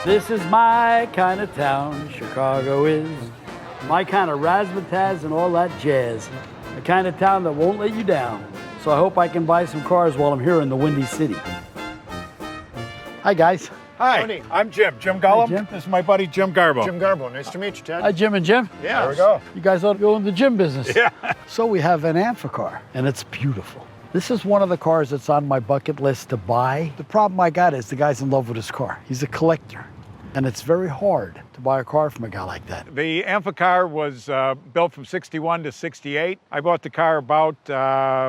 This is my kind of town, Chicago is. My kind of razzmatazz and all that jazz. The kind of town that won't let you down. So I hope I can buy some cars while I'm here in the Windy City. Hi, guys. Hi, Morning. I'm Jim Gullum. Jim. This is my buddy Jim Garbo. Jim Garbo, nice to meet you, Ted. Hi, Jim and Jim. Yeah. There we go. You guys ought to go in the gym business. Yeah. So we have an Amphicar, and it's beautiful. This is one of the cars that's on my bucket list to buy. The problem I got is the guy's in love with his car. He's a collector, and it's very hard to buy a car from a guy like that. The Amphicar was built from 61 to 68. I bought the car about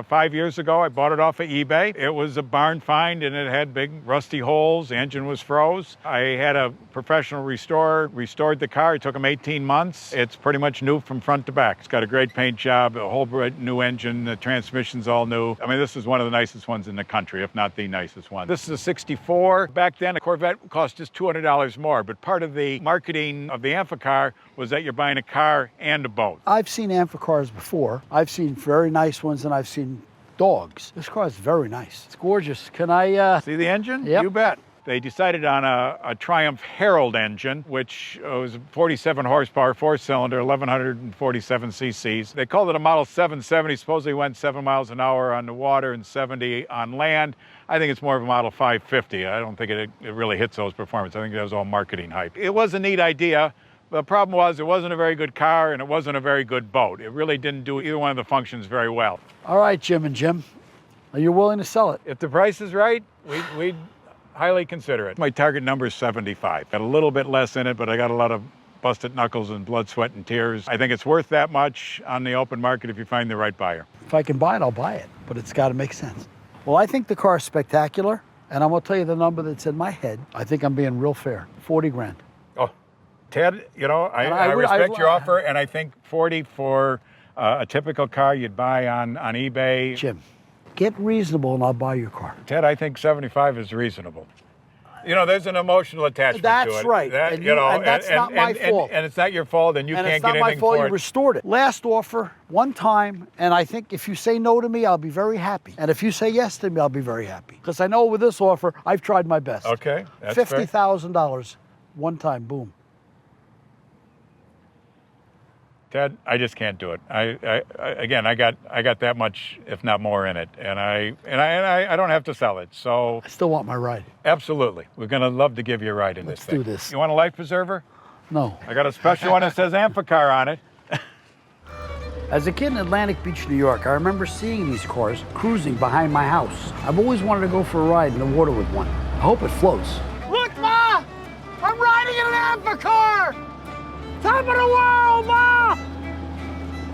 5 years ago. I bought it off of eBay. It was a barn find and it had big rusty holes. The engine was froze. I had a professional restorer restored the car. It took him 18 months. It's pretty much new from front to back. It's got a great paint job, a whole new engine. The transmission's all new. I mean, this is one of the nicest ones in the country, if not the nicest one. This is a 64. Back then, a Corvette cost just $200 more, but part of the marketing of the Amphicar was that you're buying a car and a boat. I've seen Amphicars before. I've seen very nice ones, and I've seen dogs. This car is very nice. It's gorgeous. Can I, See the engine? Yep. You bet. They decided on a Triumph Herald engine, which was 47 horsepower, four-cylinder, 1,147 cc's. They called it a Model 770. Supposedly went 7 miles an hour on the water and 70 on land. I think it's more of a Model 550. I don't think it really hits those performance. I think that was all marketing hype. It was a neat idea. The problem was it wasn't a very good car and it wasn't a very good boat. It really didn't do either one of the functions very well. all right, Jim and Jim, are you willing to sell it? If the price is right, we'd highly consider it. My target number is 75. Got a little bit less in it, but I got a lot of busted knuckles and blood, sweat, and tears. I think it's worth that much on the open market if you find the right buyer. If I can buy it, I'll buy it, but it's got to make sense. Well, I think the car is spectacular, and I'm going to tell you the number that's in my head. I think I'm being real fair, 40 grand. Oh, Ted, you know, I would- respect your offer, and I think 40 for a typical car you'd buy on eBay. Jim, get reasonable and I'll buy your car. Ted, I think 75 is reasonable. You know, there's an emotional attachment to it. That's right. That, And you know, and that's not my fault. And it's not your fault, and you And can't it's get not my anything fault for you it. restored it. Last offer, one time, and I think if you say no to me, I'll be very happy. And if you say yes to me, I'll be very happy. Because I know with this offer, I've tried my best. Okay, that's fair. $50,000, one time, boom. Ted, I just can't do it. Again, I got that much, if not more, in it, and I don't have to sell it. So I still want my ride. absolutely, we're gonna love to give you a ride in Let's this thing. do this. You want a life preserver? No. I got a special one that says Amphicar on it. As a kid in Atlantic Beach, New York, I remember seeing these cars cruising behind my house. I've always wanted to go for a ride in the water with one. I hope it floats. Look, Ma! I'm riding in an Amphicar! Top of the world, Ma!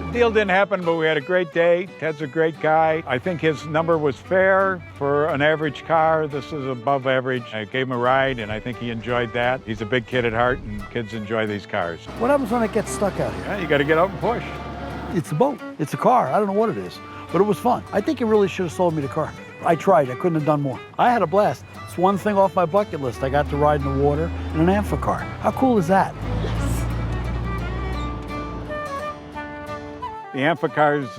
The deal didn't happen, but we had a great day. Ted's a great guy. I think his number was fair for an average car. This is above average. I gave him a ride, and I think he enjoyed that. He's a big kid at heart, and kids enjoy these cars. What happens when it gets stuck out here? Yeah, you got to get out and push. It's a boat. It's a car. I don't know what it is, but it was fun. I think you really should have sold me the car. I tried. I couldn't have done more. I had a blast. It's one thing off my bucket list. I got to ride in the water in an Amphicar. How cool is that? The Amphicar's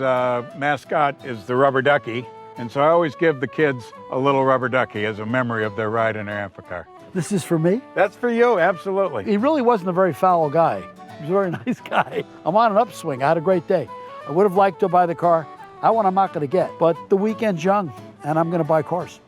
mascot is the rubber ducky, and so I always give the kids a little rubber ducky as a memory of their ride in their Amphicar. This is for me? That's for you, absolutely. He really wasn't a very foul guy. He was a very nice guy. I'm on an upswing. I had a great day. I would have liked to buy the car. That one I'm not going to get, but the weekend's young, and I'm going to buy cars.